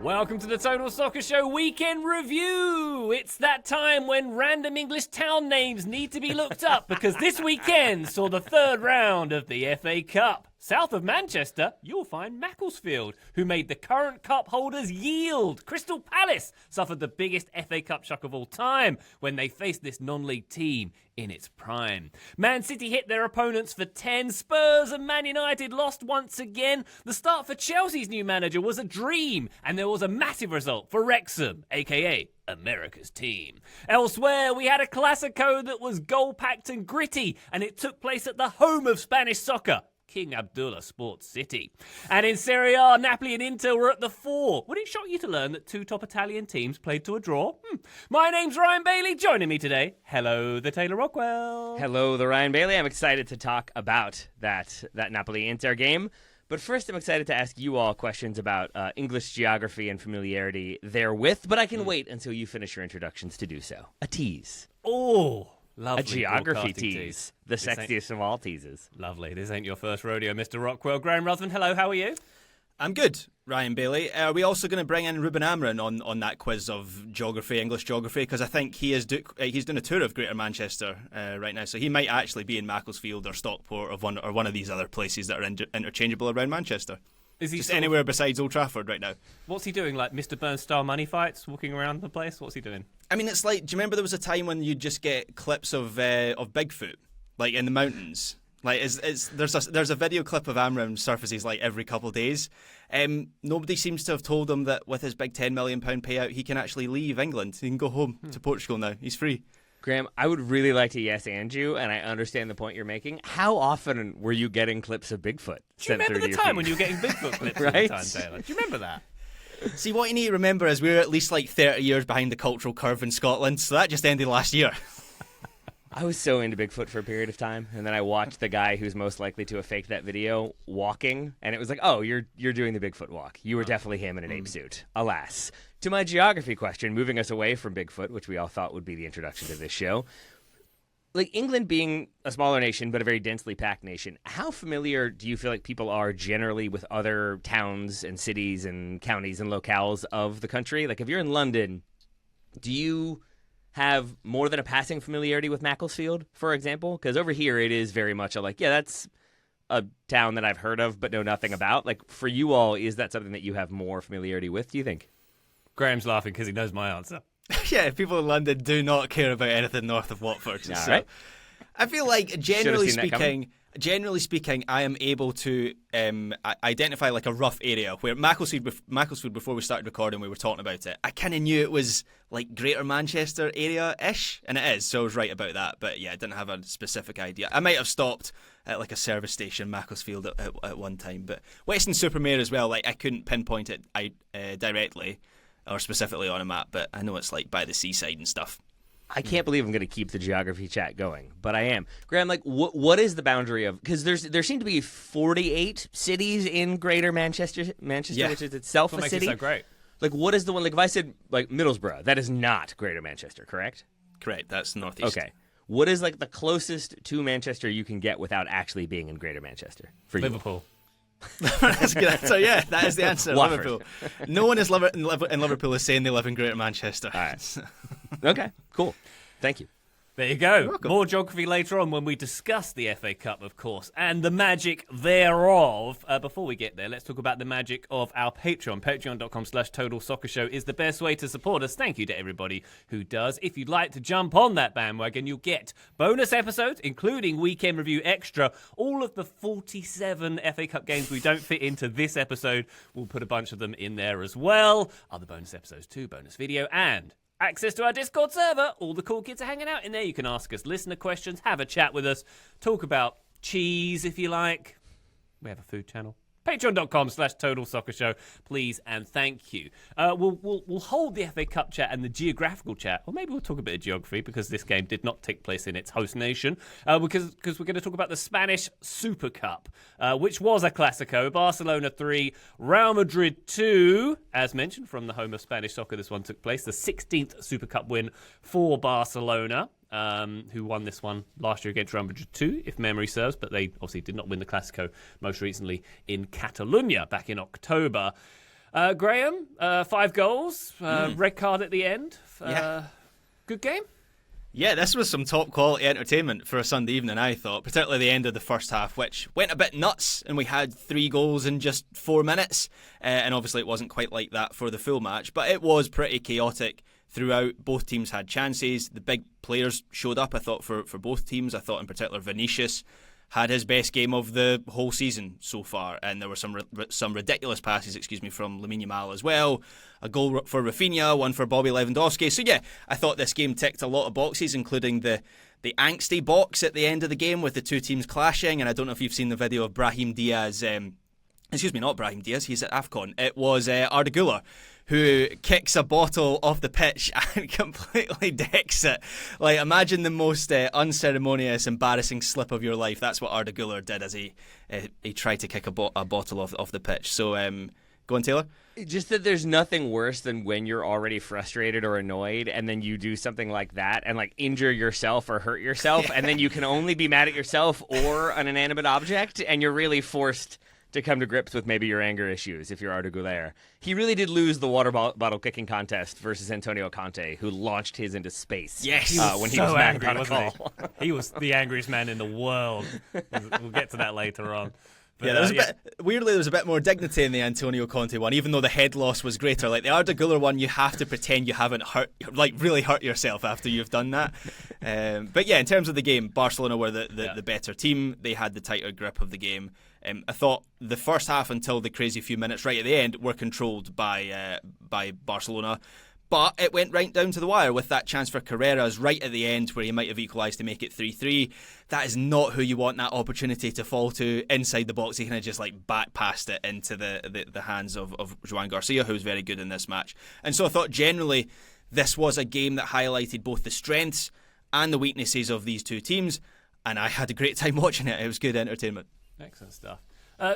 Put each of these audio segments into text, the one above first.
Welcome to the Total Soccer Show Weekend Review. It's that time when random English town names need to be looked up because this weekend saw the third round of the FA Cup. South of Manchester, you'll find Macclesfield, who made the current cup holders yield. Crystal Palace suffered the biggest FA Cup shock of all time when they faced this non-league team in its prime. Man City hit their opponents for 10. Spurs and Man United lost once again. The start for Chelsea's new manager was a dream, and there was a massive result for Wrexham, aka America's team. Elsewhere, we had a Clasico that was goal-packed and gritty, and it took place at the home of Spanish soccer, King Abdullah Sports City. And in Serie A, Napoli and Inter were at the fore. Would it shock you to learn that two top Italian teams played to a draw? My name's Ryan Bailey. Joining me today, hello, the Taylor Rockwell. Hello, the Ryan Bailey. I'm excited to talk about that Napoli-Inter game. But first, I'm excited to ask you all questions about English geography and familiarity therewith. But I can wait until you finish your introductions to do so. A tease. Oh, lovely. A geography tease. The sexiest of all teases. Lovely. This ain't your first rodeo, Mr. Rockwell. Graham Ruthven, hello, how are you? I'm good, Ryan Bailey. Are we also going to bring in Ruben Amrin on that quiz of geography, English geography? Because I think he's doing a tour of Greater Manchester right now, so he might actually be in Macclesfield or Stockport or one of these other places that are interchangeable around Manchester. Is he just anywhere besides Old Trafford right now? What's he doing, like Mr. Burns style money fights, walking around the place? What's he doing? I mean, it's like, do you remember there was a time when you'd just get clips of Bigfoot, like in the mountains? Like, there's a video clip of Amram surfaces like every couple of days. Nobody seems to have told him that with his big £10 million payout, he can actually leave England. He can go home to Portugal now. He's free. Graham, I would really like to yes and you, and I understand the point you're making. How often were you getting clips of Bigfoot sent through to your feed? Do you remember the time when you were getting Bigfoot clips all the time, Taylor? Do you remember that? See, what you need to remember is we're at least like 30 years behind the cultural curve in Scotland, so that just ended last year. I was so into Bigfoot for a period of time, and then I watched the guy who's most likely to have faked that video walking, and it was like, oh, you're doing the Bigfoot walk. You were definitely him in an ape suit. Alas. To my geography question, moving us away from Bigfoot, which we all thought would be the introduction to this show, like England being a smaller nation but a very densely packed nation, how familiar do you feel like people are generally with other towns and cities and counties and locales of the country? Like if you're in London, do you have more than a passing familiarity with Macclesfield, for example? Because over here it is very much that's a town that I've heard of but know nothing about. Like for you all, is that something that you have more familiarity with, do you think? Graham's laughing because he knows my answer. Yeah, people in London do not care about anything north of Watford. All right. I feel like generally speaking, I am able to identify like a rough area where Macclesfield, before we started recording, we were talking about it. I kind of knew it was like Greater Manchester area-ish, and it is, so I was right about that. But yeah, I didn't have a specific idea. I might have stopped at like a service station, Macclesfield, at one time. But Weston-super-Mare as well, like I couldn't pinpoint it directly or specifically on a map, but I know it's like by the seaside and stuff. I can't believe I'm going to keep the geography chat going, but I am. Graham, like, what is the boundary of? Because there seem to be 48 cities in Greater Manchester, yeah, which is itself a city. What makes it so great? Like, what is the one? Like, if I said like Middlesbrough, that is not Greater Manchester, correct? Correct. That's northeast. Okay. What is like the closest to Manchester you can get without actually being in Greater Manchester? For Liverpool. That's a good answer. Yeah, that is the answer. Watford. Liverpool. No one in Liverpool is saying they live in Greater Manchester. All right. Okay, cool. Thank you. There you go. More geography later on when we discuss the FA Cup, of course, and the magic thereof. Before we get there, let's talk about the magic of our Patreon. Patreon.com/Total Soccer Show is the best way to support us. Thank you to everybody who does. If you'd like to jump on that bandwagon, you'll get bonus episodes, including Weekend Review Extra. All of the 47 FA Cup games we don't fit into this episode, we'll put a bunch of them in there as well. Other bonus episodes too, bonus video, and access to our Discord server. All the cool kids are hanging out in there. You can ask us listener questions, have a chat with us, talk about cheese if you like. We have a food channel. Patreon.com/Total Soccer Show, please and thank you. We'll hold the FA Cup chat and the geographical chat, or maybe we'll talk a bit of geography because this game did not take place in its host nation. Because we're going to talk about the Spanish Super Cup, which was a Clasico. Barcelona 3, Real Madrid 2. As mentioned, from the home of Spanish soccer, this one took place. The 16th Super Cup win for Barcelona. Who won this one last year against Real Madrid 2, if memory serves, but they obviously did not win the Clasico most recently in Catalonia back in October. Graham, 5 goals, red card at the end. Good game? Yeah, this was some top quality entertainment for a Sunday evening, I thought, particularly the end of the first half, which went a bit nuts, and we had 3 goals in just 4 minutes. And obviously it wasn't quite like that for the full match, but it was pretty chaotic throughout. Both teams had chances. The big players showed up, I thought, for both teams. I thought in particular Vinicius had his best game of the whole season so far, and there were some ridiculous passes, from Lamine Yamal as well. A goal for Rafinha, one for Bobby Lewandowski. So yeah, I thought this game ticked a lot of boxes, including the angsty box at the end of the game with the two teams clashing. And I don't know if you've seen the video of Brahim Diaz. Not Brahim Diaz. He's at AFCON. It was Arda Güler who kicks a bottle off the pitch and completely decks it. Like, imagine the most unceremonious, embarrassing slip of your life. That's what Arda Güler did as he tried to kick a bottle off the pitch. So, go on, Taylor. Just that there's nothing worse than when you're already frustrated or annoyed and then you do something like that and like injure yourself or hurt yourself and then you can only be mad at yourself or an inanimate object, and you're really forced to come to grips with maybe your anger issues if you're Arda Güler. He really did lose the water bottle kicking contest versus Antonio Conte, who launched his into space. Yes, when he was mad about a call. He was the angriest man in the world. We'll get to that later on. But, weirdly, there was a bit more dignity in the Antonio Conte one, even though the head loss was greater. Like the Arda Güler one, you have to pretend you haven't really hurt yourself after you've done that. But yeah, in terms of the game, Barcelona were the better team. They had the tighter grip of the game. I thought the first half until the crazy few minutes right at the end were controlled by Barcelona. But it went right down to the wire with that chance for Carreras right at the end where he might have equalised to make it 3-3. That is not who you want that opportunity to fall to inside the box. He kind of just like back passed it into the hands of Joan Garcia, who was very good in this match. And so I thought generally this was a game that highlighted both the strengths and the weaknesses of these two teams. And I had a great time watching it. It was good entertainment. Excellent stuff.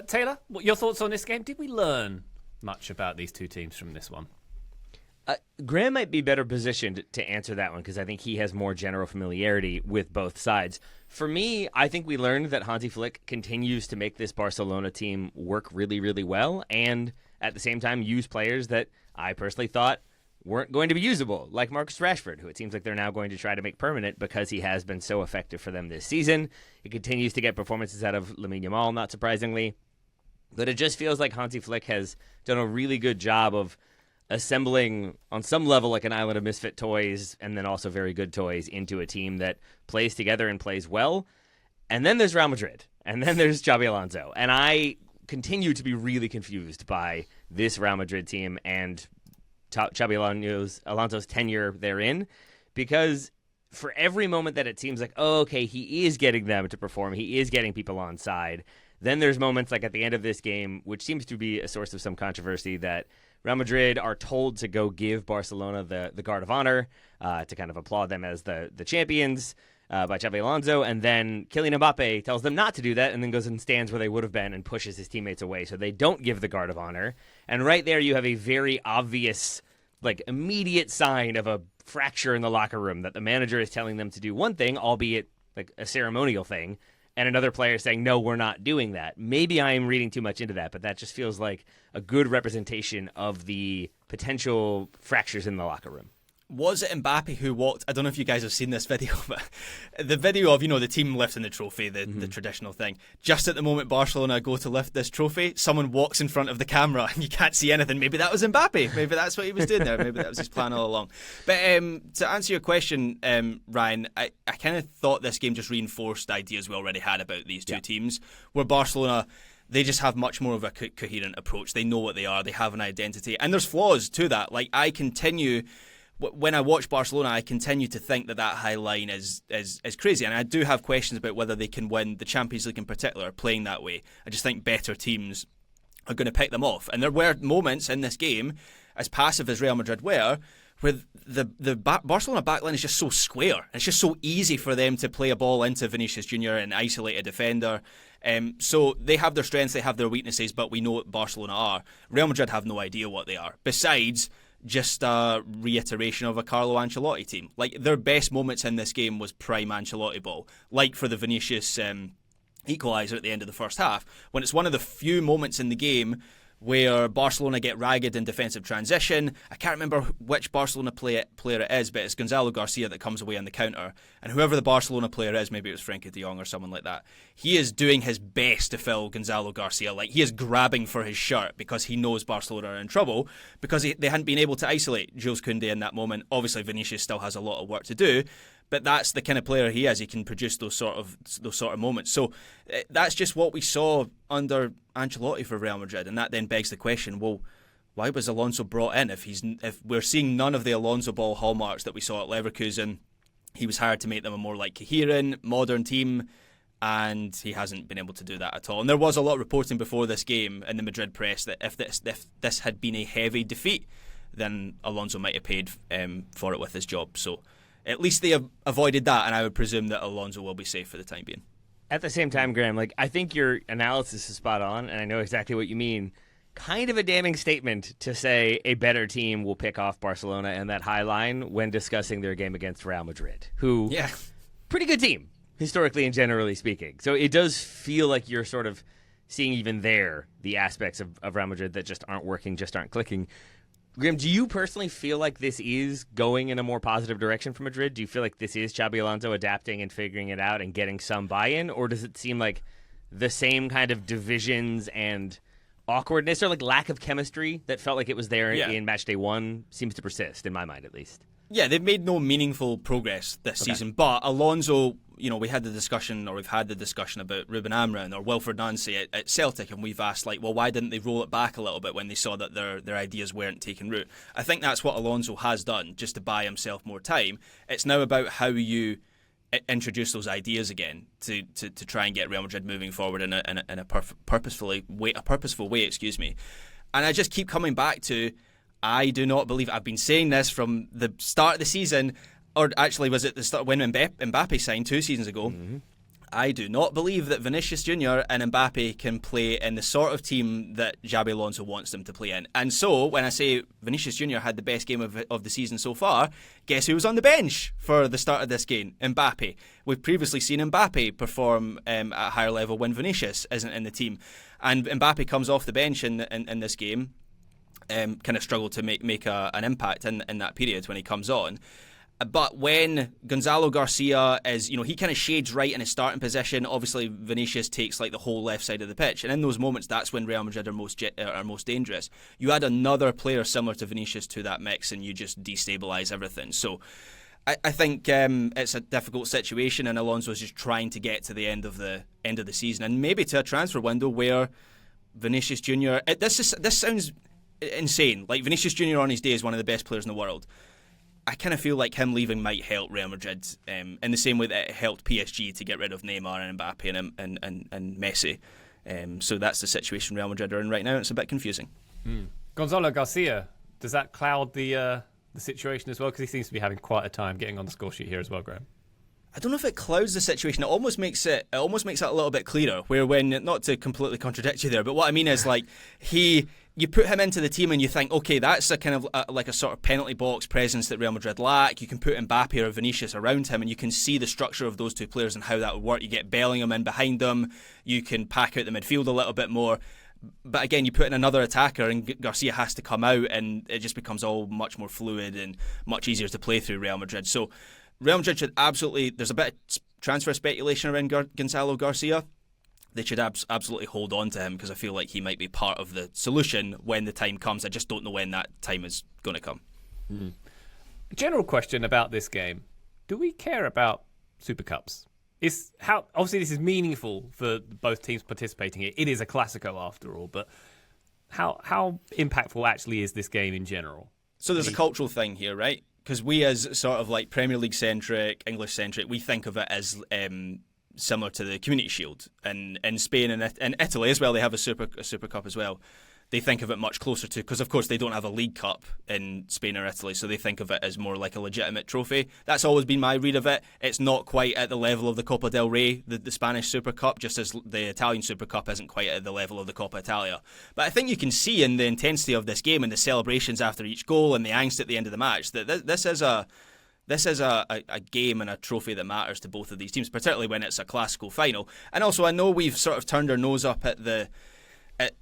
Taylor, what your thoughts on this game? Did we learn much about these two teams from this one? Graham might be better positioned to answer that one because I think he has more general familiarity with both sides. For me, I think we learned that Hansi Flick continues to make this Barcelona team work really, really well and at the same time use players that I personally thought weren't going to be usable, like Marcus Rashford, who it seems like they're now going to try to make permanent because he has been so effective for them this season. He continues to get performances out of Lamine Yamal, not surprisingly. But it just feels like Hansi Flick has done a really good job of assembling on some level like an island of misfit toys and then also very good toys into a team that plays together and plays well. And then there's Real Madrid. And then there's Xabi Alonso. And I continue to be really confused by this Real Madrid team and Xabi Alonso's tenure therein, because for every moment that it seems like, oh, okay, he is getting them to perform, he is getting people on side, then there's moments like at the end of this game, which seems to be a source of some controversy, that Real Madrid are told to go give Barcelona the guard of honor to kind of applaud them as the champions by Xabi Alonso, and then Kylian Mbappe tells them not to do that and then goes and stands where they would have been and pushes his teammates away, so they don't give the guard of honor. And right there you have a very obvious, like, immediate sign of a fracture in the locker room, that the manager is telling them to do one thing, albeit like a ceremonial thing, and another player saying, no, we're not doing that. Maybe I am reading too much into that, but that just feels like a good representation of the potential fractures in the locker room. Was it Mbappe who walked? I don't know if you guys have seen this video, but the video of, the team lifting the trophy, the traditional thing. Just at the moment Barcelona go to lift this trophy, someone walks in front of the camera and you can't see anything. Maybe that was Mbappe. Maybe that's what he was doing there. Maybe that was his plan all along. But to answer your question, Ryan, I kind of thought this game just reinforced ideas we already had about these two teams, where Barcelona, they just have much more of a coherent approach. They know what they are. They have an identity. And there's flaws to that. Like, when I watch Barcelona, I continue to think that high line is crazy. And I do have questions about whether they can win the Champions League in particular, playing that way. I just think better teams are going to pick them off. And there were moments in this game, as passive as Real Madrid were, where the Barcelona backline is just so square. It's just so easy for them to play a ball into Vinicius Jr. and isolate a defender. So they have their strengths, they have their weaknesses, but we know what Barcelona are. Real Madrid have no idea what they are. Besides just a reiteration of a Carlo Ancelotti team. Like, their best moments in this game was prime Ancelotti ball. Like for the Vinicius equaliser at the end of the first half, when it's one of the few moments in the game where Barcelona get ragged in defensive transition. I can't remember which Barcelona player it is, but it's Gonzalo Garcia that comes away on the counter. And whoever the Barcelona player is, maybe it was Frenkie de Jong or someone like that, he is doing his best to fill Gonzalo Garcia. Like, he is grabbing for his shirt because he knows Barcelona are in trouble because they hadn't been able to isolate Jules Koundé in that moment. Obviously, Vinicius still has a lot of work to do, but that's the kind of player he is. He can produce those sort of moments. So that's just what we saw under Ancelotti for Real Madrid, and that then begs the question: well, why was Alonso brought in if we're seeing none of the Alonso ball hallmarks that we saw at Leverkusen? He was hired to make them a more like coherent, modern team, and he hasn't been able to do that at all. And there was a lot of reporting before this game in the Madrid press that if this had been a heavy defeat, then Alonso might have paid for it with his job. So at least they have avoided that, and I would presume that Alonso will be safe for the time being. At the same time, Graham, like, I think your analysis is spot on, and I know exactly what you mean. Kind of a damning statement to say a better team will pick off Barcelona and that high line when discussing their game against Real Madrid, who, pretty good team, historically and generally speaking. So it does feel like you're sort of seeing even there the aspects of Real Madrid that just aren't working, just aren't clicking. Graham, do you personally feel like this is going in a more positive direction for Madrid? Do you feel like this is Xabi Alonso adapting and figuring it out and getting some buy-in? Or does it seem like the same kind of divisions and awkwardness or like lack of chemistry that felt like it was there in match day one seems to persist, in my mind at least? Yeah, they've made no meaningful progress this season. But Alonso, we've had the discussion about Ruben Amram or Wilfred Nancy at Celtic, and we've asked, like, well, why didn't they roll it back a little bit when they saw that their ideas weren't taking root? I think that's what Alonso has done, just to buy himself more time. It's now about how you introduce those ideas again to try and get Real Madrid moving forward in a purposeful way. Excuse me. And I just keep coming back to, I do not believe, I've been saying this from the start of the season, or actually was it the start when Mbappe signed 2 seasons ago? Mm-hmm. I do not believe that Vinicius Jr. and Mbappe can play in the sort of team that Xabi Alonso wants them to play in. And so when I say Vinicius Jr. had the best game of the season so far, guess who was on the bench for the start of this game? Mbappe. We've previously seen Mbappe perform at a higher level when Vinicius isn't in the team. And Mbappe comes off the bench in this game. Kind of struggled to make an impact in that period when he comes on. But when Gonzalo Garcia is, he kind of shades right in his starting position. Obviously, Vinicius takes like the whole left side of the pitch. And in those moments, that's when Real Madrid are most dangerous. You add another player similar to Vinicius to that mix and you just destabilise everything. So I think it's a difficult situation, and Alonso is just trying to get to the end of the season and maybe to a transfer window where Vinicius Jr. This sounds insane. Like, Vinicius Jr. on his day is one of the best players in the world. I kind of feel like him leaving might help Real Madrid in the same way that it helped PSG to get rid of Neymar and Mbappe and Messi. So that's the situation Real Madrid are in right now. It's a bit confusing. Gonzalo Garcia, does that cloud the situation as well? Because he seems to be having quite a time getting on the score sheet here as well, Graham. I don't know if it clouds the situation. It almost makes it a little bit clearer. Where when, not to completely contradict you there, but what I mean is, like, you put him into the team and you think, okay, that's a kind of like a sort of penalty box presence that Real Madrid lack. You can put Mbappe or Vinicius around him and you can see the structure of those two players and how that would work. You get Bellingham in behind them. You can pack out the midfield a little bit more. But again, you put in another attacker and Garcia has to come out and it just becomes all much more fluid and much easier to play through Real Madrid. So Real Madrid should absolutely, there's a bit of transfer speculation around Gonzalo Garcia. They should absolutely hold on to him because I feel like he might be part of the solution when the time comes. I just don't know when that time is going to come. Mm. General question about this game. Do we care about Super Cups? Obviously this is meaningful for both teams participating here. It is a Clasico after all, but how impactful actually is this game in general? So there's a cultural thing here, right? Because we, as sort of like Premier League centric, English centric, we think of it as similar to the Community Shield. And in Spain and Italy as well, they have a Super Cup as well. They think of it much closer to, because of course they don't have a League Cup in Spain or Italy, so they think of it as more like a legitimate trophy. That's always been my read of it. It's not quite at the level of the Copa del Rey, the Spanish Super Cup, just as the Italian Super Cup isn't quite at the level of the Coppa Italia. But I think you can see in the intensity of this game and the celebrations after each goal and the angst at the end of the match that this is a game and a trophy that matters to both of these teams, particularly when it's a Clasico final. And also, I know we've sort of turned our nose up at the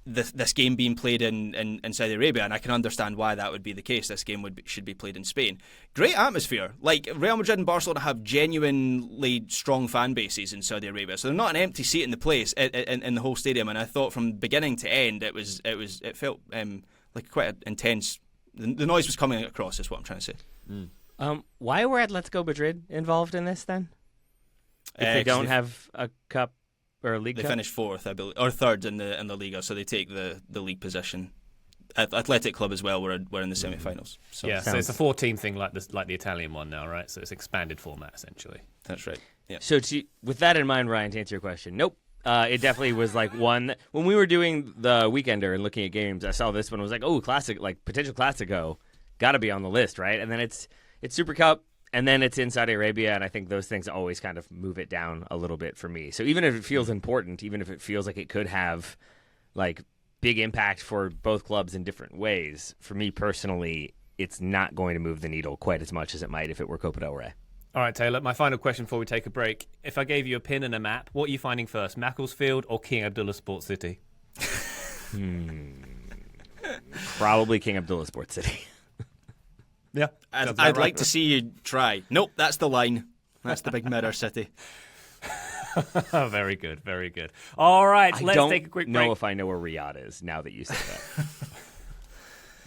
this game being played in Saudi Arabia, and I can understand why that would be the case. This game should be played in Spain. Great atmosphere. Like, Real Madrid and Barcelona have genuinely strong fan bases in Saudi Arabia, so they're not an empty seat in the place in the whole stadium. And I thought from beginning to end, it felt like quite an intense. The noise was coming across. Is what I'm trying to say. Why were Atletico Madrid involved in this then? If they don't have a cup or a league they cup? finished fourth, I believe, or third in the Liga, so they take the league position. Athletic Club as well. We're in the semi-finals. So. Yeah, so it's a 14 thing like the Italian one now, right? So it's expanded format essentially. That's right. Yeah. So with that in mind, Ryan, to answer your question, nope. It definitely was like one when we were doing the Weekender and looking at games. I saw this one. I was like, oh, classic, like potential Clasico, got to be on the list, right? And then it's Super Cup. And then it's in Saudi Arabia, and I think those things always kind of move it down a little bit for me. So even if it feels important, even if it feels like it could have like big impact for both clubs in different ways, for me personally, it's not going to move the needle quite as much as it might if it were Copa del Rey. All right, Taylor, my final question before we take a break. If I gave you a pin and a map, what are you finding first, Macclesfield or King Abdullah Sports City? Probably King Abdullah Sports City. Yeah, I'd like to see you try. Nope, that's the line. That's the big mirror city. Very good, very good. All right, let's take a quick break. I don't know if I know where Riyadh is now that you say that.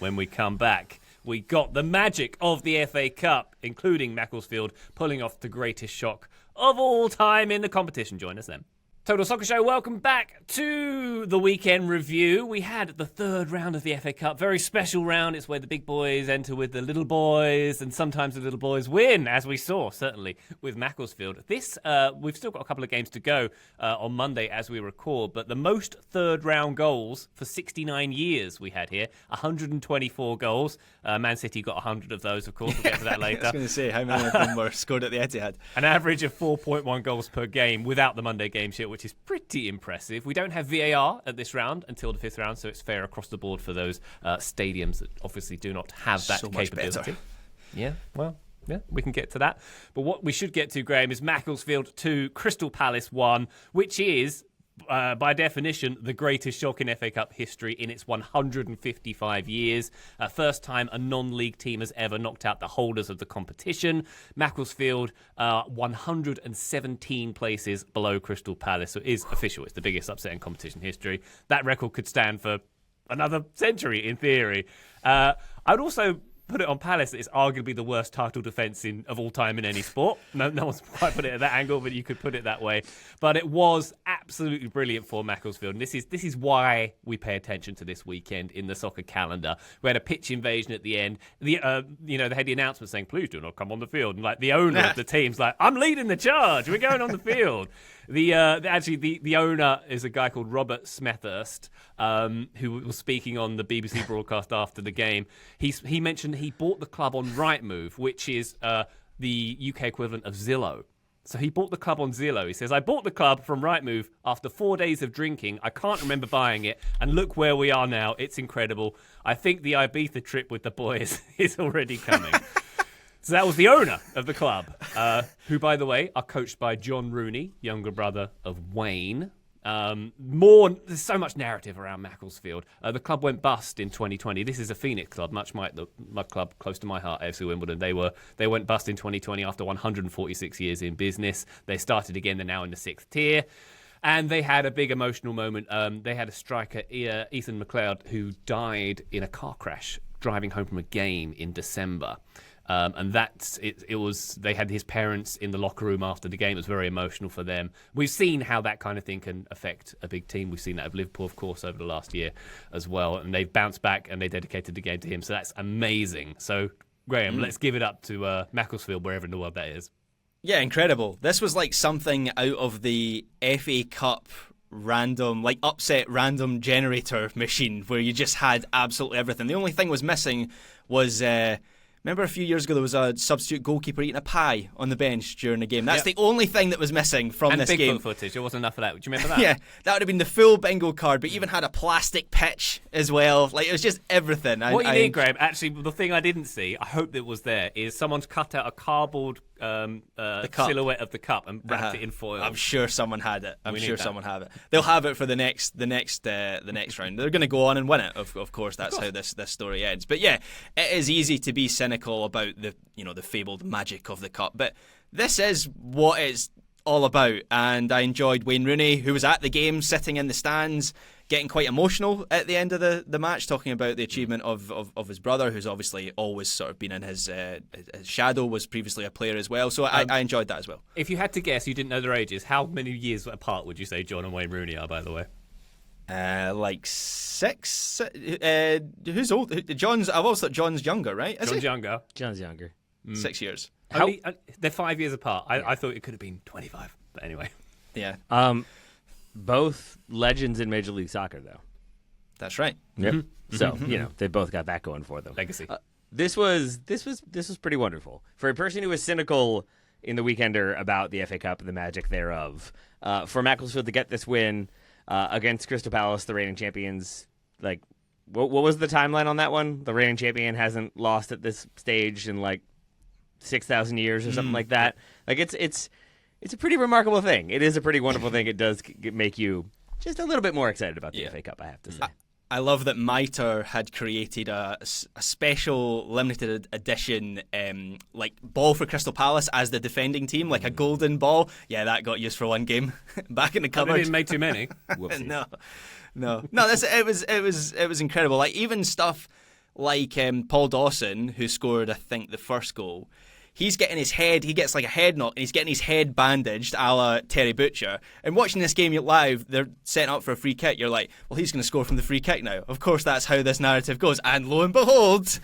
When we come back, we got the magic of the FA Cup, including Macclesfield pulling off the greatest shock of all time in the competition. Join us then. Total Soccer Show, welcome back to the weekend review. We had the third round of the FA Cup, very special round. It's where the big boys enter with the little boys, and sometimes the little boys win, as we saw, certainly, with Macclesfield. This, we've still got a couple of games to go on Monday as we record, but the most third round goals for 69 years we had here, 124 goals. Man City got 100 of those, of course. We'll get to that later. I was going to say, how many of them were scored at the Etihad? An average of 4.1 goals per game without the Monday game sheet, which is pretty impressive. We don't have VAR at this round until the fifth round, so it's fair across the board for those stadiums that obviously do not have that capability. Yeah, well, yeah, we can get to that. But what we should get to, Graham, is Macclesfield 2, Crystal Palace 1, which is, by definition, the greatest shock in FA Cup history in its 155 years. First time a non-league team has ever knocked out the holders of the competition. Macclesfield, 117 places below Crystal Palace. So it is official. It's the biggest upset in competition history. That record could stand for another century, in theory. I would also put it on Palace that it's arguably the worst title defence of all time in any sport. No one's quite put it at that angle, but you could put it that way. But it was absolutely brilliant for Macclesfield. And this is why we pay attention to this weekend in the soccer calendar. We had a pitch invasion at the end. They had the announcement saying, "Please do not come on the field." And like the owner of the team's like, "I'm leading the charge. We're going on the field." The owner is a guy called Robert Smethurst, who was speaking on the BBC broadcast after the game. He mentioned he bought the club on Rightmove, which is the UK equivalent of Zillow. So he bought the club on Zillow. He says, "I bought the club from Rightmove after 4 days of drinking. I can't remember buying it. And look where we are now. It's incredible. I think the Ibiza trip with the boys is already coming." So that was the owner of the club, who, by the way, are coached by John Rooney, younger brother of Wayne. There's so much narrative around Macclesfield. The club went bust in 2020. This is a Phoenix club, much like my club close to my heart, AFC Wimbledon. They went bust in 2020 after 146 years in business. They started again. They're now in the 6th tier. And they had a big emotional moment. They had a striker, Ethan McLeod, who died in a car crash driving home from a game in December. And that's it. They had his parents in the locker room after the game. It was very emotional for them. We've seen how that kind of thing can affect a big team. We've seen that of Liverpool, of course, over the last year as well. And they've bounced back and they dedicated the game to him. So that's amazing. So, Graham, let's give it up to Macclesfield, wherever in the world that is. Yeah, incredible. This was like something out of the FA Cup upset random generator machine where you just had absolutely everything. The only thing was missing was... remember a few years ago there was a substitute goalkeeper eating a pie on the bench during a game? That's the only thing that was missing from this game. And Bigfoot footage. There wasn't enough of that. Do you remember that? Yeah, that would have been the full bingo card, but even had a plastic pitch as well. Like, it was just everything. What you need, Graham, actually, the thing I didn't see, I hope that was there, is someone's cut out a cardboard silhouette of the cup and wrapped it in foil. I'm sure someone had it. I'm sure someone have it. They'll have it for the next round. They're going to go on and win it. Of course, that's how this story ends. But yeah, it is easy to be cynical about the fabled magic of the cup. But this is what it's all about. And I enjoyed Wayne Rooney, who was at the game, sitting in the stands, getting quite emotional at the end of the match, talking about the achievement of his brother, who's obviously always sort of been in his shadow, was previously a player as well. So I enjoyed that as well. If you had to guess, you didn't know their ages, how many years apart would you say John and Wayne Rooney are, by the way? Like 6. Who's old? I've always thought John's younger, right? John's younger. 6 years. They're 5 years apart. I thought it could have been 25. But anyway. Yeah. Both legends in Major League Soccer, though. That's right. Yep. Mm-hmm. So they both got that going for them. Legacy. This was pretty wonderful for a person who was cynical in the Weekender about the FA Cup and the magic thereof. For Macclesfield to get this win against Crystal Palace, the reigning champions. Like, what was the timeline on that one? The reigning champion hasn't lost at this stage in like 6,000 years or something like that. Like it's a pretty remarkable thing. It is a pretty wonderful thing. It does make you just a little bit more excited about the FA Cup, I have to say. I love that Mitre had created a special limited edition ball for Crystal Palace as the defending team, like a golden ball. Yeah, that got used for one game back in the cupboard. They didn't make too many. No. It was incredible. Like even stuff like Paul Dawson, who scored I think the first goal. He gets like a head knock, and he's getting his head bandaged a la Terry Butcher. And watching this game live, they're setting up for a free kick. You're like, well, he's going to score from the free kick now. Of course, that's how this narrative goes. And lo and behold,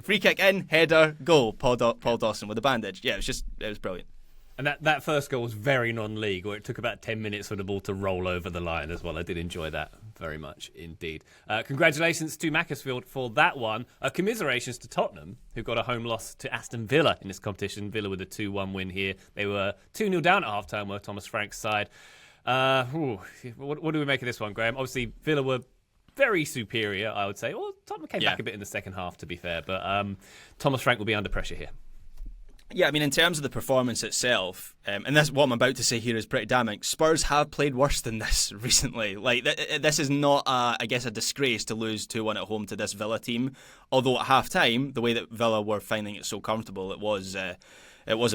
free kick in, header, goal. Paul Dawson with a bandage. Yeah, it was brilliant. And that first goal was very non-league, where it took about 10 minutes for the ball to roll over the line as well. I did enjoy that very much indeed. Congratulations to Macclesfield for that one. Commiserations to Tottenham, who got a home loss to Aston Villa in this competition. Villa with a 2-1 win here. They were 2-0 down at half-time, were Thomas Frank's side. What do we make of this one, Graham? Obviously, Villa were very superior, I would say. Well, Tottenham came back a bit in the second half, to be fair. But Thomas Frank will be under pressure here. Yeah, I mean, in terms of the performance itself, and that's what I'm about to say here is pretty damning. Spurs have played worse than this recently. Like, this is not, a disgrace to lose 2-1 at home to this Villa team. Although at half-time, the way that Villa were finding it so comfortable, it was a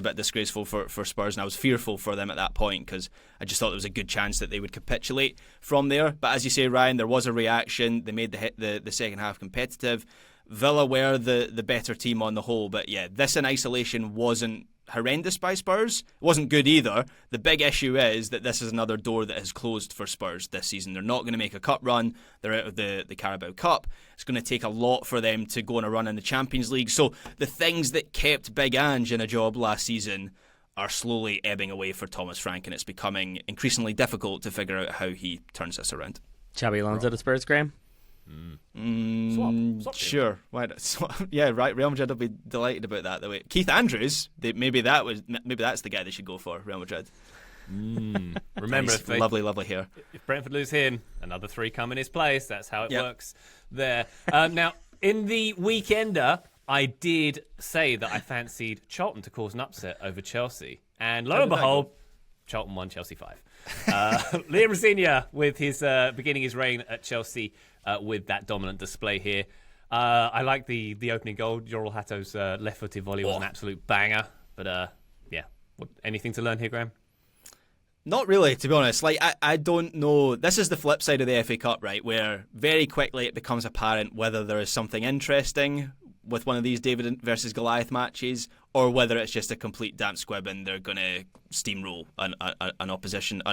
bit disgraceful for Spurs, and I was fearful for them at that point because I just thought there was a good chance that they would capitulate from there. But as you say, Ryan, there was a reaction. They made the second half competitive. Villa were the better team on the whole, but yeah, this in isolation wasn't horrendous by Spurs. It wasn't good either. The big issue is that this is another door that has closed for Spurs this season. They're not going to make a cup run. They're out of the Carabao Cup. It's going to take a lot for them to go on a run in the Champions League. So the things that kept Big Ange in a job last season are slowly ebbing away for Thomas Frank, and it's becoming increasingly difficult to figure out how he turns this around. Xabi Alonso to Spurs, Graham? Swap sure. Why not? Yeah, right. Real Madrid will be delighted about that. The way Keith Andrews, maybe that's the guy they should go for. Real Madrid. Remember, if lovely hair. If Brentford lose him, another 3 come in his place. That's how it works there. Now, in the Weekender, I did say that I fancied Charlton to cause an upset over Chelsea, and lo and behold, Charlton 1, Chelsea 5. Liam Rosenior with his beginning his reign at Chelsea with that dominant display here. I like the opening goal. Jorrel Hatto's left-footed volley was an absolute banger. But anything to learn here, Graham? Not really, to be honest. Like I don't know. This is the flip side of the FA Cup, right? Where very quickly it becomes apparent whether there is something interesting with one of these David versus Goliath matches, or whether it's just a complete damp squib and they're going to steamroll an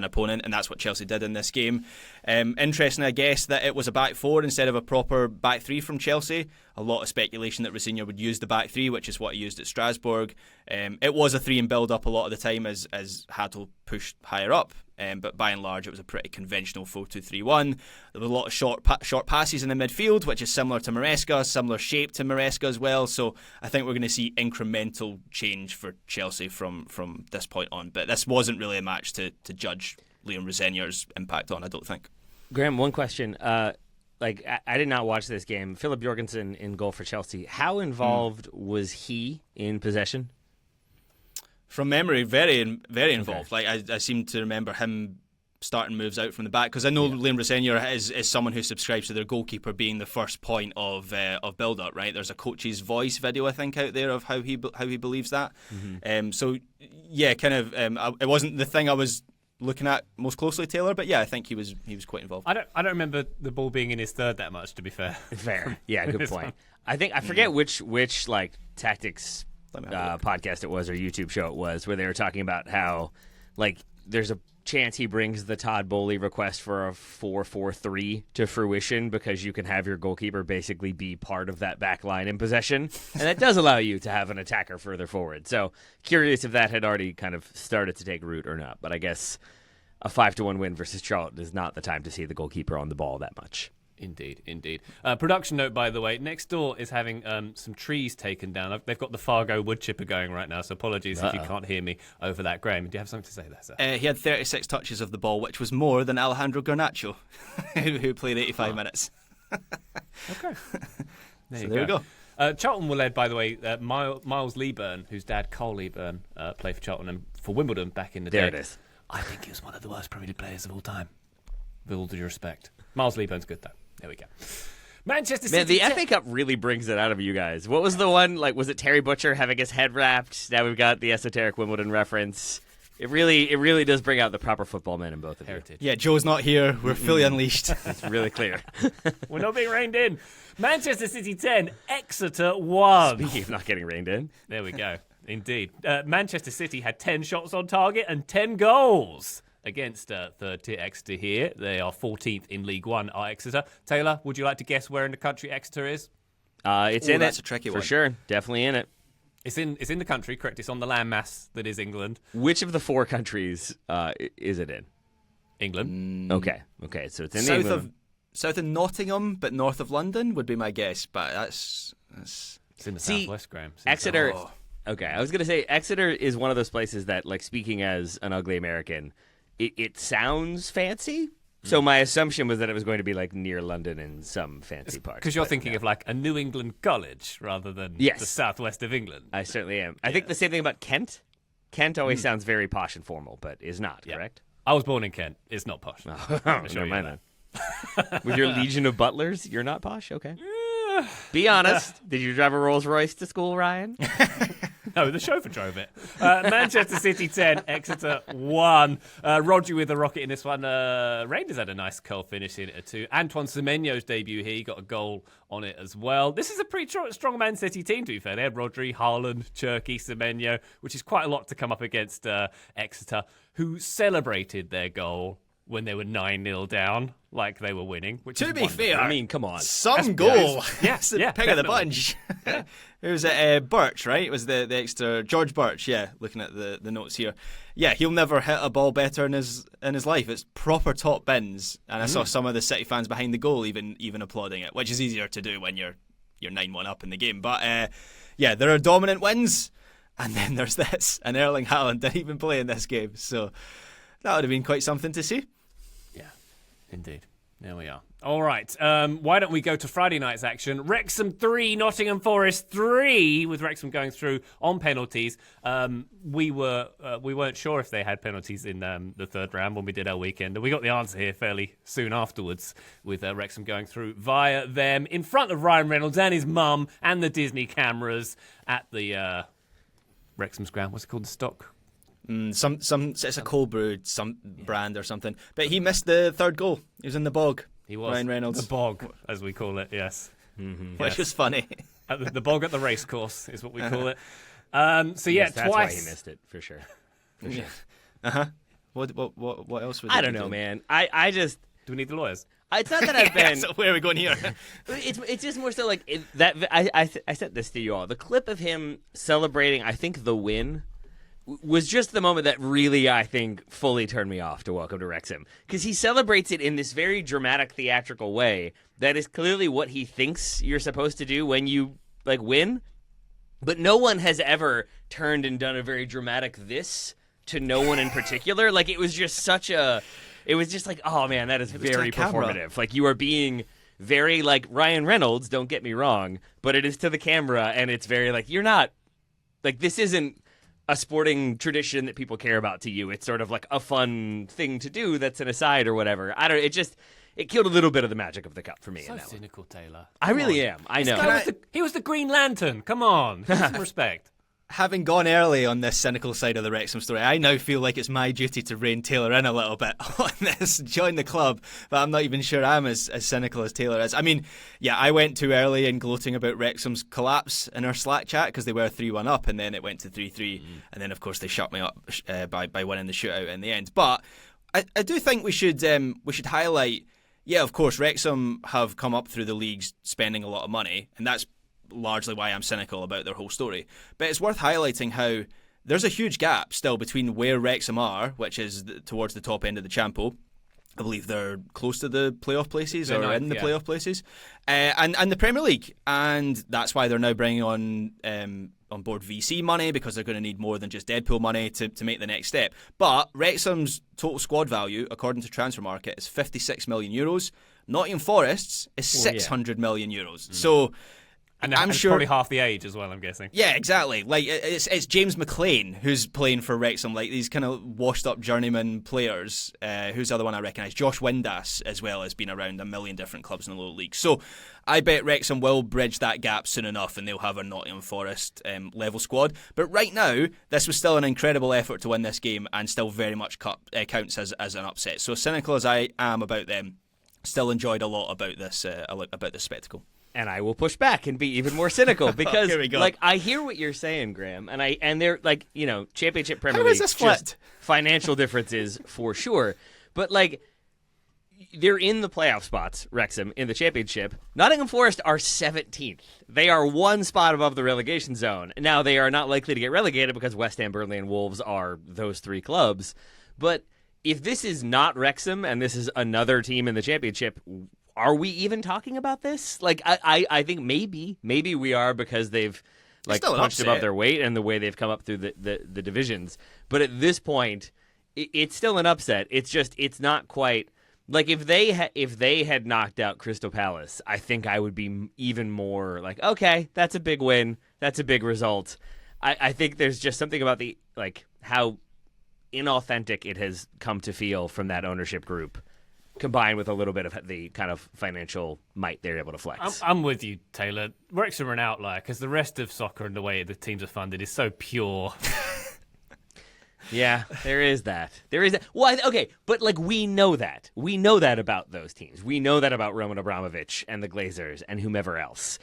opponent, and that's what Chelsea did in this game. Interesting, I guess, that it was a back 4 instead of a proper back 3 from Chelsea. A lot of speculation that Rosenior would use the back 3, which is what he used at Strasbourg. It was a 3 in build-up a lot of the time as Hatto pushed higher up. But by and large, it was a pretty conventional 4-2-3-1. There were a lot of short passes in the midfield, which is similar to Maresca, similar shape to Maresca as well. So I think we're going to see incremental change for Chelsea from this point on. But this wasn't really a match to judge Liam Rosenier's impact on, I don't think. Graham, one question. I did not watch this game. Philip Jorgensen in goal for Chelsea. How involved was he in possession? From memory, very, very involved. Like I seem to remember him starting moves out from the back, because I know Liam Rosenior is someone who subscribes to their goalkeeper being the first point of build up. Right, there's a coach's voice video I think out there of how he believes that. So yeah, kind of. It wasn't the thing I was looking at most closely, Taylor, but yeah, I think he was quite involved. I don't remember the ball being in his third that much, to be fair. Fair, yeah, good point. I forget which like tactics podcast it was or YouTube show it was, where they were talking about how like there's a chance he brings the Todd Boehly request for a 4-4-3 to fruition, because you can have your goalkeeper basically be part of that back line in possession, and that does allow you to have an attacker further forward. So curious if that had already kind of started to take root or not, but I guess a 5-1 win versus Charlton is not the time to see the goalkeeper on the ball that much. Indeed. Production note, by the way, next door is having some trees taken down. They've got the Fargo wood chipper going right now, so apologies if you can't hear me over that. Graham, do you have something to say there, sir? He had 36 touches of the ball, which was more than Alejandro Garnacho, who played 85 minutes. Okay. There we go. Charlton were led, by the way, Miles Leaburn, whose dad, Cole Leaburn, played for Charlton and for Wimbledon back in the day. There it is. I think he was one of the worst Premier League players of all time, with all due respect. Miles Leaburn's good, though. There we go. Manchester City. Man, the FA Cup really brings it out of you guys. What was the one? Like, was it Terry Butcher having his head wrapped? Now we've got the esoteric Wimbledon reference. It really does bring out the proper football man in both of Heritage. Yeah, Joe's not here. We're fully unleashed. It's really clear. We're not being reined in. Manchester City 10, Exeter 1. Speaking of not getting reined in. There we go. Indeed. Manchester City had 10 shots on target and 10 goals against third-tier Exeter here. They are 14th in League One, are Exeter. Taylor, would you like to guess where in the country Exeter is? It's in it. That's a tricky one. For sure. Definitely in it. It's in the country, correct. It's on the landmass that is England. Which of the four countries is it in? England. Okay, so it's in England. South of Nottingham, but north of London would be my guess. But that's It's in the southwest, Graham. Exeter. Okay, I was going to say Exeter is one of those places that, like, speaking as an ugly American, it sounds fancy. So my assumption was that it was going to be like near London in some fancy part. Because you're thinking of like a New England college rather than the southwest of England. I certainly am. I think the same thing about Kent. Kent always sounds very posh and formal, but is not, correct? I was born in Kent. It's not posh. Never mind then. With your legion of butlers, you're not posh? Okay. Be honest. Did you drive a Rolls Royce to school, Ryan? No, the chauffeur drove it. Manchester City 10, Exeter 1. Rodri with a rocket in this one. Rangers had a nice curl finish in it too. Antoine Semenyo's debut here. He got a goal on it as well. This is a pretty strong Man City team, to be fair. They had Rodri, Haaland, Cherki, Semenyo, which is quite a lot to come up against Exeter, who celebrated their goal when they were 9-0 down, like they were winning. Which to is be wonderful. fair, I mean, come on. Some goal. Yes, the pick of the bunch. It was Birch, right? It was the extra George Birch. Yeah, looking at the notes here. Yeah, he'll never hit a ball better in his life. It's proper top bins, and I saw some of the City fans behind the goal even applauding it, which is easier to do when you're 9-1 up in the game. But yeah, there are dominant wins, and then there's this, and Erling Haaland didn't even play in this game, so that would have been quite something to see. Indeed. There we are. All right. Why don't we go to Friday night's action? Wrexham 3, Nottingham Forest 3, with Wrexham going through on penalties. We weren't sure if they had penalties in the third round when we did our weekend. And we got the answer here fairly soon afterwards, with Wrexham going through via them in front of Ryan Reynolds and his mum and the Disney cameras at the Wrexham's ground. What's it called? The Stock? It's a cold brew, some brand or something. But he missed the third goal. He was in the bog. He was. Ryan Reynolds. The bog, as we call it, yes. Which was funny. The bog at the racecourse is what we call it. So yes, twice. That's why he missed it, for sure. What else would I don't know, man. I just... Do we need the lawyers? It's not that I've been... So where are we going here? It's just more so like... I said this to you all. The clip of him celebrating, I think, the win... was just the moment that really, I think, fully turned me off to Welcome to Wrexham. Because he celebrates it in this very dramatic, theatrical way that is clearly what he thinks you're supposed to do when you, like, win. But no one has ever turned and done a very dramatic this to no one in particular. Like, it was just such a... It was just like, oh, man, that is very performative. Like, you are being very, like, Ryan Reynolds, don't get me wrong, but it is to the camera, and it's very, like, you're not... Like, this isn't... a sporting tradition that people care about to you. It's sort of like a fun thing to do that's an aside or whatever. I don't. It killed a little bit of the magic of the cup for me. So cynical, Taylor. I really am. I know. He was the Green Lantern. Come on, give some respect. Having gone early on this cynical side of the Wrexham story, I now feel like it's my duty to rein Taylor in a little bit on this. Join the club, but I'm not even sure I'm as cynical as Taylor is. I mean, yeah, I went too early in gloating about Wrexham's collapse in our Slack chat because they were 3-1 up and then it went to 3-3, and then of course they shut me up by winning the shootout in the end. But I do think we should highlight. Yeah, of course, Wrexham have come up through the leagues spending a lot of money, and that's largely why I'm cynical about their whole story. But it's worth highlighting how there's a huge gap still between where Wrexham are, which is towards the top end of the Champo. I believe they're close to the playoff places or in the playoff places, and the Premier League. And that's why they're now bringing on board VC money, because they're going to need more than just Deadpool money to make the next step. But Wrexham's total squad value, according to Transfermarkt, is €56 million. Nottingham Forest's is €600 million. So... And I'm sure probably half the age as well, I'm guessing. Yeah, exactly. Like it's James McLean who's playing for Wrexham, like these kind of washed up journeyman players. Who's the other one I recognise? Josh Windass as well has been around a million different clubs in the lower league. So I bet Wrexham will bridge that gap soon enough and they'll have a Nottingham Forest level squad. But right now, this was still an incredible effort to win this game and still very much counts as an upset. So cynical as I am about them, still enjoyed a lot about this spectacle. And I will push back and be even more cynical because, Here we go. like, I hear what you're saying, Graham, and they're like, Championship Premier How League, is this flipped? just financial differences for sure, but like, they're in the playoff spots. Wrexham in the Championship. Nottingham Forest are 17th. They are one spot above the relegation zone. Now they are not likely to get relegated because West Ham, Burnley, and Wolves are those three clubs. But if this is not Wrexham and this is another team in the Championship, are we even talking about this? Like, I think maybe we are because they've like punched above their weight and the way they've come up through the divisions. But at this point, it's still an upset. It's just it's not quite like if they had knocked out Crystal Palace, I think I would be even more like, okay, that's a big win, that's a big result. I think there's just something about the like how inauthentic it has come to feel from that ownership group, combined with a little bit of the kind of financial might they're able to flex. I'm with you, Taylor. Wrexham are an outlier because the rest of soccer and the way the teams are funded is so pure. Yeah, there is that. Well, okay, but like we know that. We know that about those teams. We know that about Roman Abramovich and the Glazers and whomever else.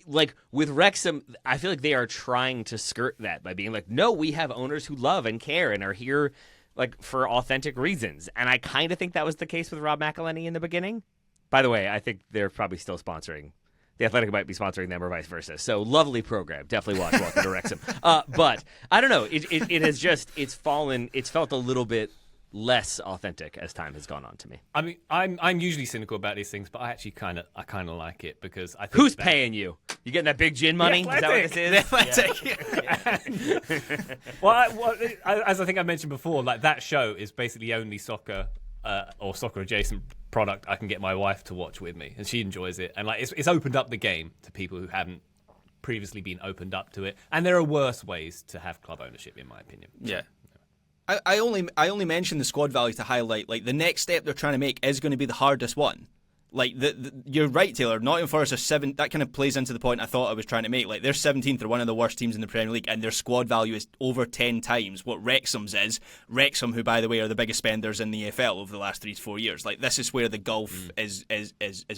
Like with Wrexham, I feel like they are trying to skirt that by being like, no, we have owners who love and care and are here like for authentic reasons. And I kind of think that was the case with Rob McElhenney in the beginning. By the way, I think they're probably still sponsoring. The Athletic might be sponsoring them or vice versa. So lovely program. Definitely watch Welcome to Wrexham. But I don't know. It has just, it's felt a little bit less authentic as time has gone on to me. I mean, I'm usually cynical about these things, but I actually kind of like it because I think who's paying you? You getting that big gin money? Is that what this is? Yeah. Well, as I think I mentioned before, like that show is basically the only soccer or soccer adjacent product I can get my wife to watch with me, and she enjoys it. And like it's opened up the game to people who hadn't previously been opened up to it. And there are worse ways to have club ownership, in my opinion. Yeah. I only mentioned the squad value to highlight like the next step they're trying to make is going to be the hardest one. Like you're right, Taylor. Nottingham Forest are 7. That kind of plays into the point I thought I was trying to make. Like they're 17th, they're one of the worst teams in the Premier League, and their squad value is over 10 times what Wrexham's is. Wrexham, who by the way are the biggest spenders in the EFL over the last 3 to 4 years. Like this is where the gulf is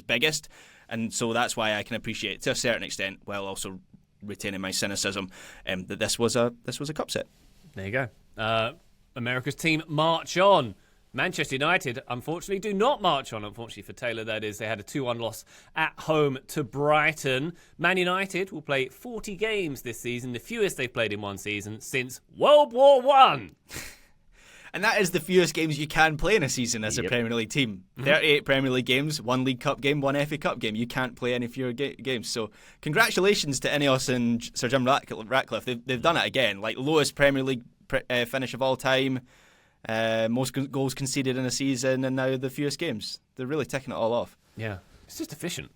biggest, and so that's why I can appreciate it to a certain extent, while also retaining my cynicism that this was a cup set. There you go. America's team march on. Manchester United, unfortunately, do not march on. Unfortunately for Taylor, that is. They had a 2-1 loss at home to Brighton. Man United will play 40 games this season, the fewest they've played in one season since World War I. And that is the fewest games you can play in a season as a Premier League team. 38 Premier League games, 1 League Cup game, 1 FA Cup game. You can't play any fewer games. So congratulations to Ineos and Sir Jim Ratcliffe. They've done it again. Like lowest Premier League finish of all time. Most goals conceded in a season, and now the fewest games. They're really ticking it all off. Yeah, it's just efficient.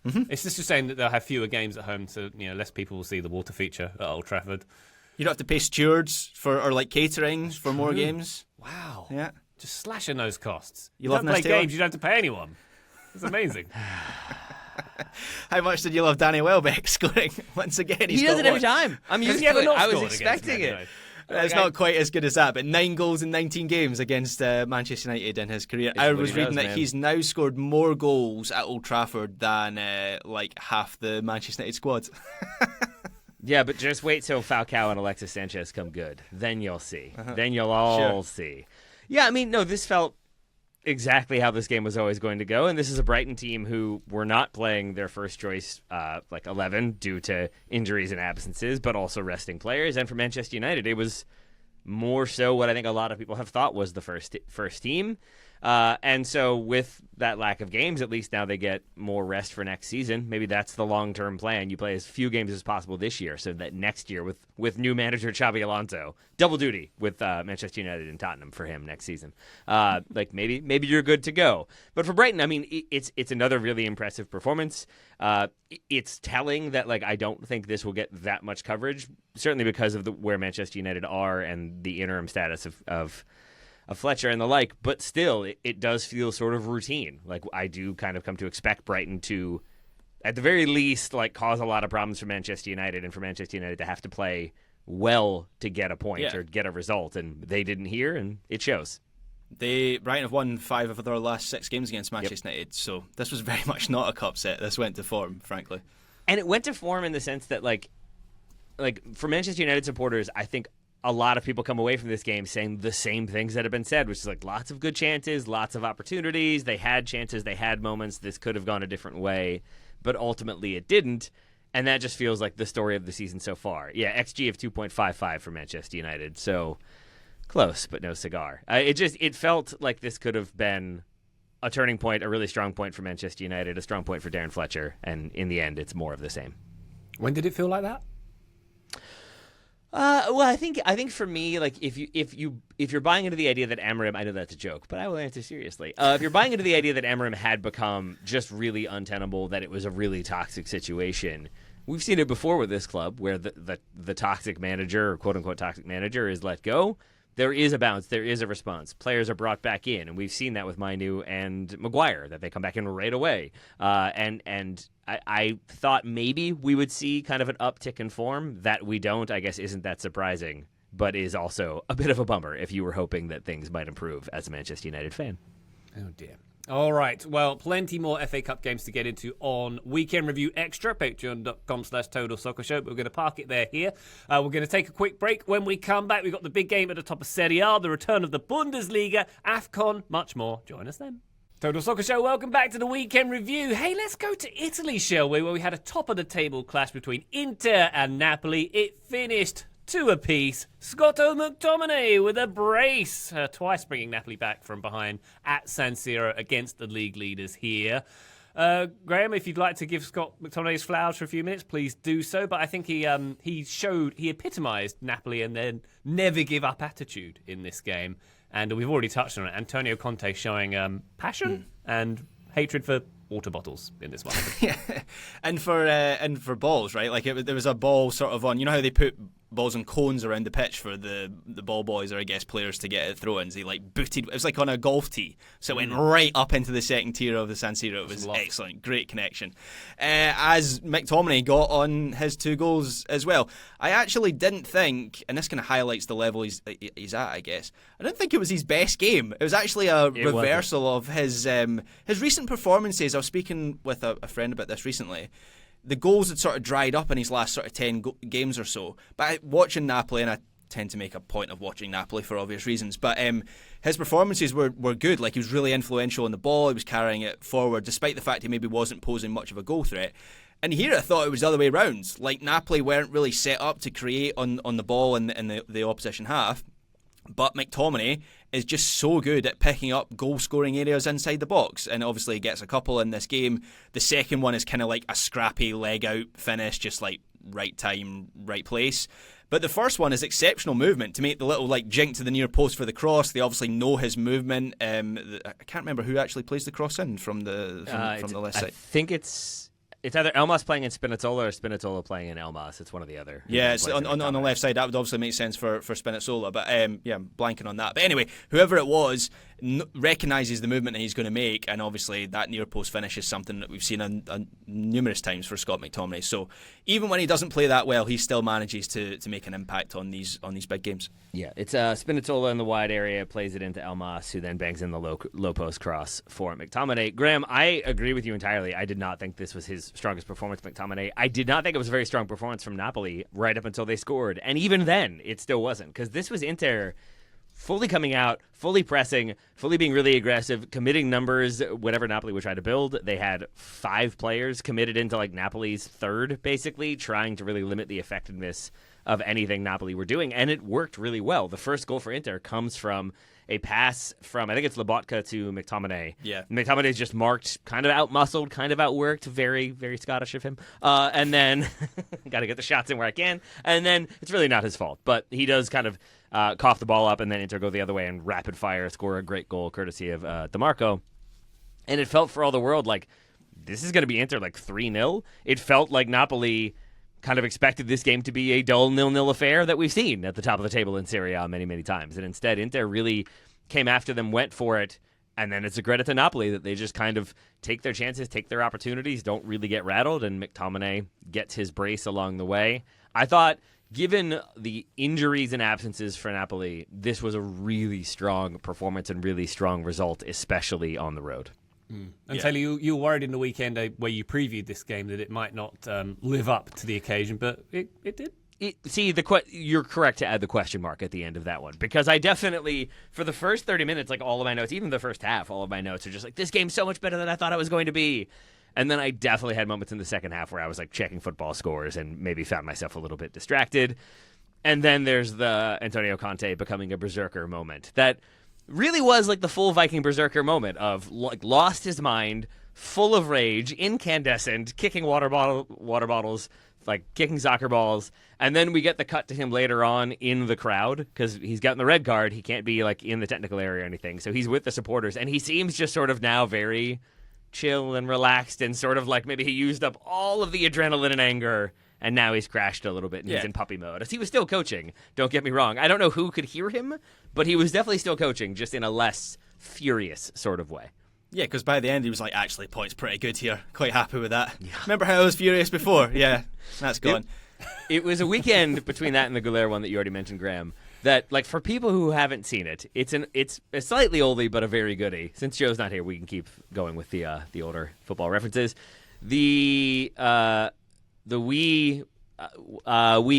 It's just saying that they'll have fewer games at home, so less people will see the water feature at Old Trafford. You don't have to pay stewards or like catering for more games. Wow. Yeah. Just slashing those costs. You don't love play Taylor? games, you don't have to pay anyone. It's amazing. How much did you love Danny Welbeck scoring once again? He does it every time. I'm used to it. I was expecting it. It's not quite as good as that, but 9 goals in 19 games against Manchester United in his career. I was reading that he's now scored more goals at Old Trafford than like half the Manchester United squad. Yeah, but just wait till Falcao and Alexis Sanchez come good. Then you'll see. Then you'll all see. Yeah, I mean, no, this felt exactly how this game was always going to go, and this is a Brighton team who were not playing their first choice 11 due to injuries and absences, but also resting players. And for Manchester United, it was more so what I think a lot of people have thought was the first team. And so with that lack of games, at least now they get more rest for next season. Maybe that's the long-term plan. You play as few games as possible this year so that next year with new manager Xabi Alonso, double duty with Manchester United and Tottenham for him next season. Maybe you're good to go. But for Brighton, I mean, it's another really impressive performance. It's telling that I don't think this will get that much coverage, certainly because of where Manchester United are and the interim status of Fletcher and the like, but still, it does feel sort of routine. I do kind of come to expect Brighton to, at the very least, cause a lot of problems for Manchester United, and for Manchester United to have to play well to get a point or get a result, and they didn't here, and it shows. Brighton have won 5 of their last 6 games against Manchester United, so this was very much not a cup set. This went to form, frankly. And it went to form in the sense that, for Manchester United supporters, I think a lot of people come away from this game saying the same things that have been said, which is lots of good chances, lots of opportunities. They had chances, they had moments. This could have gone a different way, but ultimately it didn't. And that just feels like the story of the season so far. Yeah, XG of 2.55 for Manchester United. So close, but no cigar. It felt like this could have been a turning point, a really strong point for Manchester United, a strong point for Darren Fletcher. And in the end, it's more of the same. When did it feel like that? Well, I think for me, if you're buying into the idea that Amorim, I know that's a joke, but I will answer seriously. If you're buying into the idea that Amorim had become just really untenable, that it was a really toxic situation, we've seen it before with this club, where the toxic manager, or quote unquote toxic manager, is let go. There is a bounce, there is a response. Players are brought back in, and we've seen that with Mainu and Maguire, that they come back in right away. And I thought maybe we would see kind of an uptick in form. That we don't, I guess, isn't that surprising, but is also a bit of a bummer if you were hoping that things might improve as a Manchester United fan. Oh, dear. All right. Well, plenty more FA Cup games to get into on Weekend Review Extra, patreon.com/Total Soccer Show. But we're going to park it there here. We're going to take a quick break. When we come back, we've got the big game at the top of Serie A, the return of the Bundesliga, AFCON, much more. Join us then. Total Soccer Show, welcome back to the Weekend Review. Hey, let's go to Italy, shall we, where we had a top-of-the-table clash between Inter and Napoli. It finished 2 apiece. Scotto McTominay with a brace, twice bringing Napoli back from behind at San Siro against the league leaders here. Graham, if you'd like to give Scott McTominay his flowers for a few minutes, please do so. But I think he epitomised Napoli and their never give up attitude in this game. And we've already touched on it. Antonio Conte showing passion and hatred for water bottles in this one. Yeah, and for balls, right? There was a ball sort of on. You know how they put balls on cones around the pitch for the ball boys or I guess players to get throw-ins. He booted. It was like on a golf tee, so it went right up into the second tier of the San Siro. It was excellent, great connection. As McTominay got on his 2 goals as well. I actually didn't think, and this kind of highlights the level he's at, I guess. I didn't think it was his best game. It was actually a reversal of his recent performances. I was speaking with a friend about this recently. The goals had sort of dried up in his last sort of 10 games or so. But watching Napoli, and I tend to make a point of watching Napoli for obvious reasons, but his performances were good. He was really influential on the ball. He was carrying it forward, despite the fact he maybe wasn't posing much of a goal threat. And here I thought it was the other way around. Napoli weren't really set up to create on the ball in the opposition half. But McTominay is just so good at picking up goal-scoring areas inside the box, and obviously he gets a couple in this game. The second one is kind of like a scrappy leg-out finish, just right time, right place. But the first one is exceptional movement to make the little jink to the near post for the cross. They obviously know his movement. I can't remember who actually plays the cross in from the left side. I think it's It's either Elmas playing in Spinazzola or Spinazzola playing in Elmas. It's one or the other. Yeah, it's on the left side. That would obviously make sense for Spinazzola. But yeah, I'm blanking on that. But anyway, whoever it was recognises the movement that he's going to make, and obviously that near post finish is something that we've seen numerous times for Scott McTominay. So even when he doesn't play that well, he still manages to make an impact on these big games. Yeah, it's Spinazzola in the wide area, plays it into Elmas, who then bangs in the low post cross for McTominay. Graham, I agree with you entirely. I did not think this was his strongest performance, McTominay. I did not think it was a very strong performance from Napoli right up until they scored. And even then, it still wasn't, because this was Inter fully coming out, fully pressing, fully being really aggressive, committing numbers, whatever Napoli would try to build. They had 5 players committed into like Napoli's third, basically, trying to really limit the effectiveness of anything Napoli were doing, and it worked really well. The first goal for Inter comes from a pass from, I think it's Lobotka to McTominay. Yeah. McTominay's just marked, kind of out-muscled, kind of outworked, very, very Scottish of him. And then, got to get the shots in where I can, and then it's really not his fault, but he does kind of cough the ball up, and then Inter go the other way and rapid fire score a great goal courtesy of DeMarco. And it felt for all the world like this is going to be Inter like 3-0. It felt like Napoli kind of expected this game to be a dull 0-0 affair that we've seen at the top of the table in Serie A many, many times. And instead, Inter really came after them, went for it, and then it's a credit to Napoli that they just kind of take their chances, take their opportunities, don't really get rattled, and McTominay gets his brace along the way. I thought, given the injuries and absences for Napoli, this was a really strong performance and really strong result, especially on the road. And Taylor, you were worried in the weekend where you previewed this game that it might not live up to the occasion, but it did. You're correct to add the question mark at the end of that one, because I definitely, for the first 30 minutes, like all of my notes, even the first half, all of my notes are just like, this game's so much better than I thought it was going to be. And then I definitely had moments in the second half where I was like checking football scores and maybe found myself a little bit distracted. And then there's the Antonio Conte becoming a berserker moment that really was like the full Viking berserker moment of like lost his mind, full of rage, incandescent, kicking water bottles, like kicking soccer balls. And then we get the cut to him later on in the crowd because he's gotten the red card. He can't be like in the technical area or anything. So he's with the supporters, and he seems just sort of now very chill and relaxed, and sort of like maybe he used up all of the adrenaline and anger, and now he's crashed a little bit and he's in puppy mode. As he was still coaching, don't get me wrong. I don't know who could hear him, but he was definitely still coaching, just in a less furious sort of way. Yeah, because by the end he was like, actually, point's pretty good here. Quite happy with that. Yeah. Remember how I was furious before? Yeah, that's gone. It was a weekend between that and the Goulet one that you already mentioned, Graham, that, like, for people who haven't seen it, it's a slightly oldie but a very goodie. Since Joe's not here, we can keep going with the older football references. The wee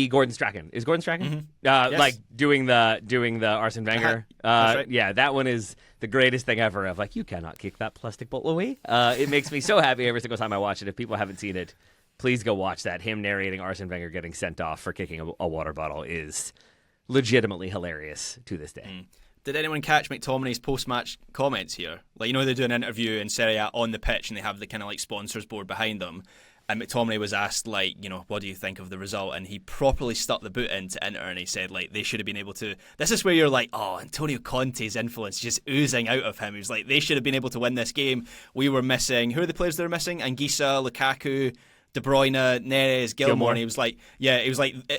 Gordon Strachan. Is Gordon Strachan? Mm-hmm. Yes. Like doing the Arsene Wenger. Right. Yeah, that one is the greatest thing ever. Of like, you cannot kick that plastic bottle away. It makes me so happy every single time I watch it. If people haven't seen it, please go watch that. Him narrating Arsene Wenger getting sent off for kicking a water bottle is legitimately hilarious to this day. Did anyone catch McTominay's post-match comments here? Like, you know, they do an interview in Serie A on the pitch and they have the kind of like sponsors board behind them. And McTominay was asked, like, you know, what do you think of the result? And he properly stuck the boot into Inter and he said, like, they should have been able to... This is where you're like, oh, Antonio Conte's influence just oozing out of him. He was like, they should have been able to win this game. We were missing... Who are the players that were missing? Anguissa, Lukaku, De Bruyne, Neres, Gilmore. And he was like,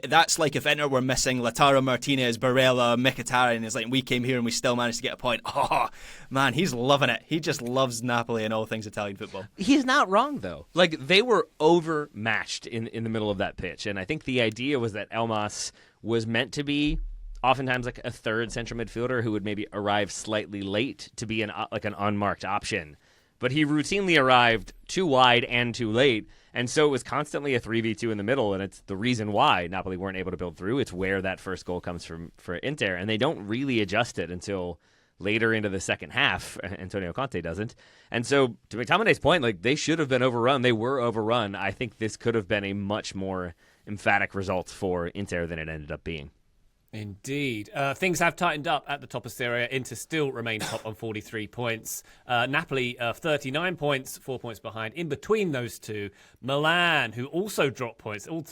that's like if Inter were missing Lautaro Martinez, Barella, Mkhitaryan, and it's like, we came here and we still managed to get a point. Oh, man, he's loving it. He just loves Napoli and all things Italian football. He's not wrong, though. Like, they were overmatched in the middle of that pitch, and I think the idea was that Elmas was meant to be oftentimes like a third central midfielder who would maybe arrive slightly late to be an unmarked option. But he routinely arrived too wide and too late, and so it was constantly a 3v2 in the middle, and it's the reason why Napoli weren't able to build through. It's where that first goal comes from for Inter, and they don't really adjust it until later into the second half. Antonio Conte doesn't. And so, to McTominay's point, like, they should have been overrun. They were overrun. I think this could have been a much more emphatic result for Inter than it ended up being. Indeed. Things have tightened up at the top of Serie A. Inter still remain top on 43 points. Napoli, 39 points, 4 points behind. In between those two, Milan, who also dropped points. All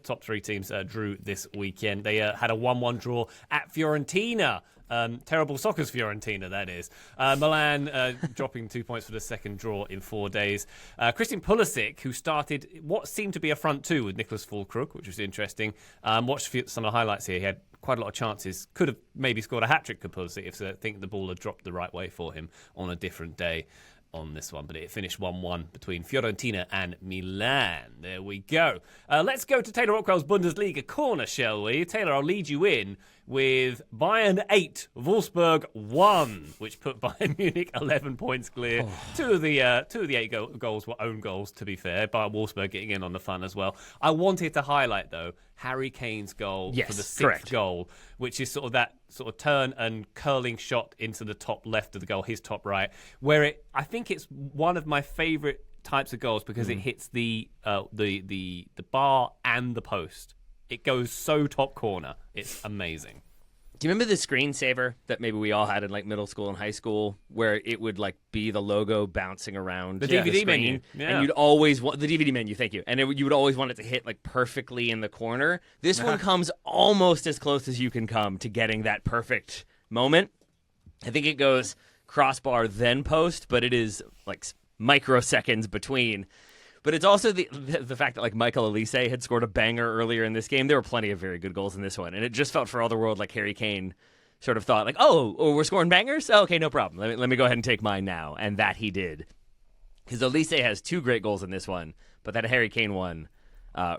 top three teams drew this weekend. They had a 1-1 draw at Fiorentina. Terrible Soccer's Fiorentina, that is. Milan dropping 2 points for the second draw in 4 days. Christian Pulisic, who started what seemed to be a front two with Nicholas Füllkrug, which was interesting. Watched some of the highlights here. He had quite a lot of chances. Could have maybe scored a hat-trick for Pulisic if I think the ball had dropped the right way for him on a different day on this one, but it finished 1-1 between Fiorentina and Milan. There we go. Let's go to Taylor Rockwell's Bundesliga corner, shall we? Taylor, I'll lead you in with Bayern 8, Wolfsburg 1, which put Bayern Munich 11 points clear. Two of the 8 goals were own goals, to be fair. Bayern Wolfsburg getting in on the fun as well. I wanted to highlight, though, Harry Kane's goal for the sixth goal, which is sort of that sort of turn and curling shot into the top left of the goal, his top right, where I think it's one of my favourite types of goals because it hits the bar and the post. It goes so top corner. It's amazing. Do you remember the screensaver that maybe we all had in like middle school and high school, where it would like be the logo bouncing around the DVD screen, menu, and you'd always want the DVD menu. Thank you. And you would always want it to hit like perfectly in the corner. This one comes almost as close as you can come to getting that perfect moment. I think it goes crossbar then post, but it is like microseconds between. But it's also the fact that like Michael Elise had scored a banger earlier in this game. There were plenty of very good goals in this one, and it just felt for all the world like Harry Kane sort of thought like, oh, we're scoring bangers? Oh, okay, no problem. Let me go ahead and take mine now, and that he did. Because Elise has 2 great goals in this one, but that Harry Kane one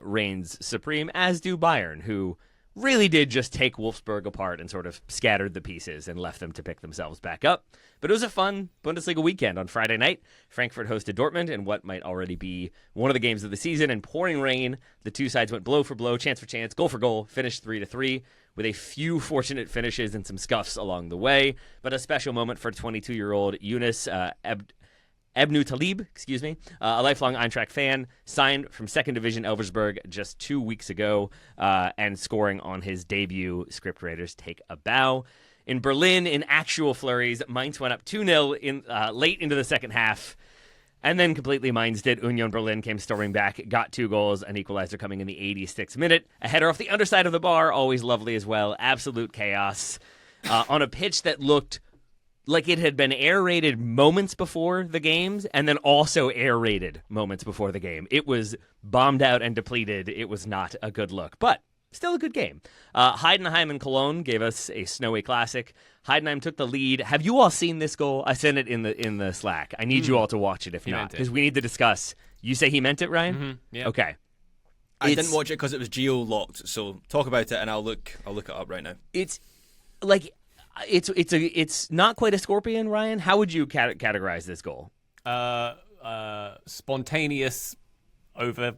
reigns supreme, as do Bayern, who really did just take Wolfsburg apart and sort of scattered the pieces and left them to pick themselves back up. But it was a fun Bundesliga weekend. On Friday night, Frankfurt hosted Dortmund in what might already be one of the games of the season. In pouring rain, the two sides went blow for blow, chance for chance, goal for goal, finished 3-3, with a few fortunate finishes and some scuffs along the way. But a special moment for 22-year-old Yunus Ebnu Talib, a lifelong Eintracht fan, signed from 2nd Division Elversberg just 2 weeks ago, and scoring on his debut. Script Raiders take a bow. In Berlin, in actual flurries, Mainz went up 2-0 late into the second half, and then completely Mainz did. Union Berlin came storming back, got 2 goals, an equalizer coming in the 86th minute. A header off the underside of the bar, always lovely as well. Absolute chaos on a pitch that looked like it had been air-rated moments before the games and then also air-rated moments before the game. It was bombed out and depleted. It was not a good look, but still a good game. Heidenheim and Cologne gave us a snowy classic. Heidenheim took the lead. Have you all seen this goal? I sent it in the Slack. I need you all to watch it if not, because we need to discuss. You say he meant it, Ryan? Mm-hmm. Yeah. Okay. I didn't watch it because it was geo-locked, so talk about it and I'll look it up right now. It's like... It's not quite a scorpion, Ryan. How would you categorize this goal? Spontaneous over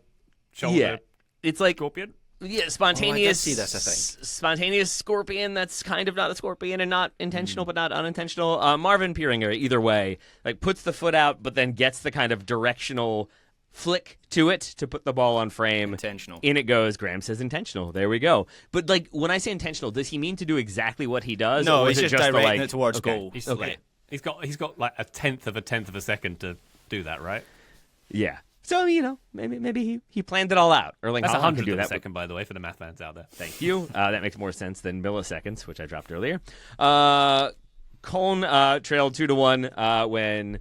shoulder. Yeah, it's like scorpion. Yeah, spontaneous. I did see this, I think. Spontaneous scorpion that's kind of not a scorpion and not intentional, but not unintentional. Marvin Pieringer, either way, like puts the foot out, but then gets the kind of directional flick to it to put the ball on frame. Intentional. In it goes. Graham says intentional. There we go. But like when I say intentional, does he mean to do exactly what he does? No, or he's is it just directing like, it towards okay. goal. He's got like a tenth of a second to do that, right? Yeah. So maybe he planned it all out. Erling That's Haaland can do 100th of that. a second, by the way, for the math fans out there. Thank you. That makes more sense than milliseconds, which I dropped earlier. Köln trailed 2-1 when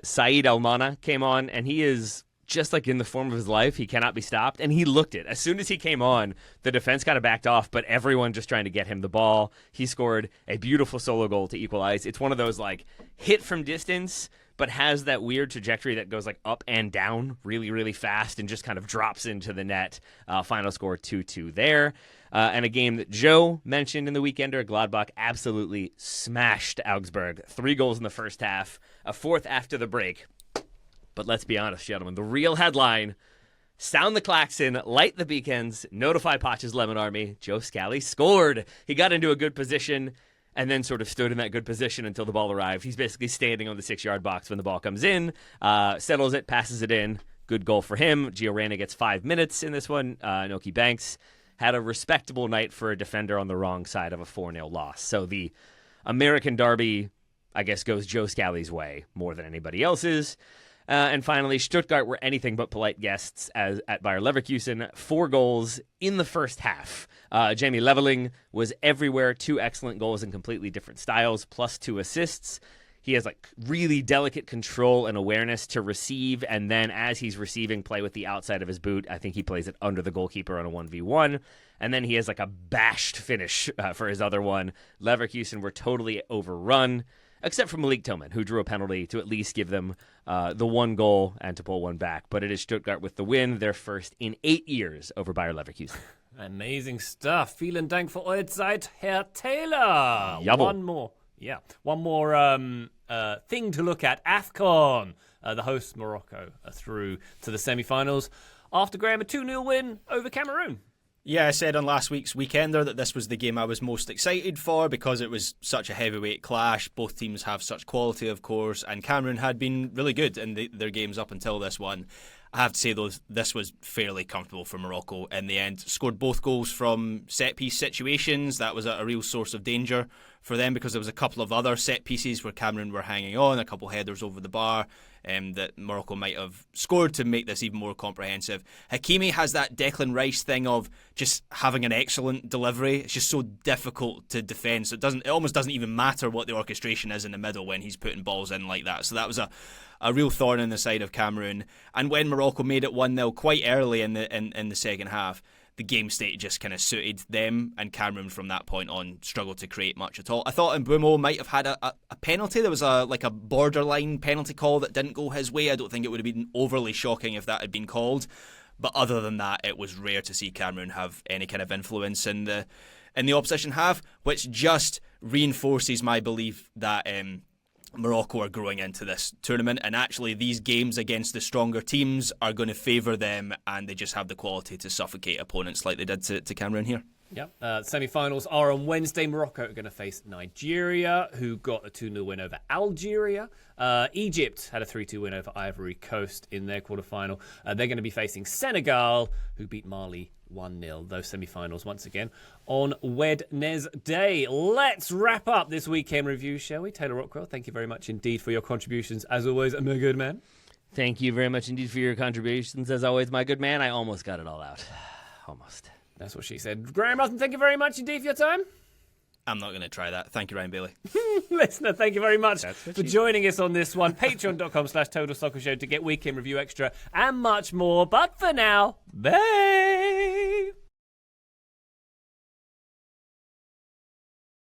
Said Almana came on, and he is just like in the form of his life. He cannot be stopped, and he looked it. As soon as he came on, the defense kind of backed off, but everyone just trying to get him the ball. He scored a beautiful solo goal to equalize. It's one of those like hit from distance, but has that weird trajectory that goes like up and down really, really fast and just kind of drops into the net. Final score 2-2 there. And a game that Joe mentioned in the Weekender, Gladbach absolutely smashed Augsburg. 3 goals in the first half, a 4th after the break. But let's be honest, gentlemen, the real headline, sound the klaxon, light the beacons, notify Potch's Lemon Army. Joe Scally scored. He got into a good position and then sort of stood in that good position until the ball arrived. He's basically standing on the 6-yard box when the ball comes in, settles it, passes it in. Good goal for him. Gio Reyna gets 5 minutes in this one. Inoki Banks had a respectable night for a defender on the wrong side of a 4-0 loss. So the American derby, I guess, goes Joe Scally's way more than anybody else's. And finally, Stuttgart were anything but polite guests at Bayer Leverkusen. 4 goals in the first half. Jamie Leveling was everywhere. 2 excellent goals in completely different styles, plus 2 assists. He has like really delicate control and awareness to receive, and then as he's receiving, play with the outside of his boot. I think he plays it under the goalkeeper on a 1v1. And then he has like a bashed finish for his other one. Leverkusen were totally overrun, except for Malik Tillman, who drew a penalty to at least give them the 1 goal and to pull 1 back. But it is Stuttgart with the win, their first in 8 years over Bayer Leverkusen. Amazing stuff. Vielen Dank für eure Zeit, Herr Taylor. Jawohl. One more thing to look at. AFCON. The hosts, Morocco, are through to the semi-finals after, Graham, a 2-0 win over Cameroon. Yeah, I said on last week's Weekender that this was the game I was most excited for because it was such a heavyweight clash. Both teams have such quality, of course, and Cameroon had been really good in their games up until this one. I have to say, though, this was fairly comfortable for Morocco in the end. Scored both goals from set-piece situations. That was a real source of danger for them because there was a couple of other set-pieces where Cameroon were hanging on, a couple headers over the bar that Morocco might have scored to make this even more comprehensive. Hakimi has that Declan Rice thing of just having an excellent delivery. It's just so difficult to defend. So it almost doesn't even matter what the orchestration is in the middle when he's putting balls in like that. So that was a real thorn in the side of Cameroon. And when Morocco made it 1-0 quite early in the second half, the game state just kind of suited them, and Cameroon from that point on struggled to create much at all. I thought Mbeumo might have had a penalty. There was a borderline penalty call that didn't go his way. I don't think it would have been overly shocking if that had been called. But other than that, it was rare to see Cameroon have any kind of influence in the opposition half, which just reinforces my belief that Morocco are growing into this tournament, and actually these games against the stronger teams are going to favour them, and they just have the quality to suffocate opponents like they did to Cameroon here. Yep. Semi-finals are on Wednesday. Morocco are going to face Nigeria, who got a 2-0 win over Algeria. Egypt had a 3-2 win over Ivory Coast in their quarterfinal. They're going to be facing Senegal, who beat Mali 1-0. Those semi-finals once again on Wednesday. Let's wrap up this weekend review, shall we? Taylor Rockwell, thank you very much indeed for your contributions. As always, my good man. Thank you very much indeed for your contributions. As always, my good man. I almost got it all out. Almost. That's what she said. Graham Rutten, thank you very much indeed for your time. I'm not going to try that. Thank you, Ryan Bailey. Listener, thank you very much for joining us on this one. Patreon.com/Total Soccer Show to get Weekend Review Extra and much more. But for now, bye.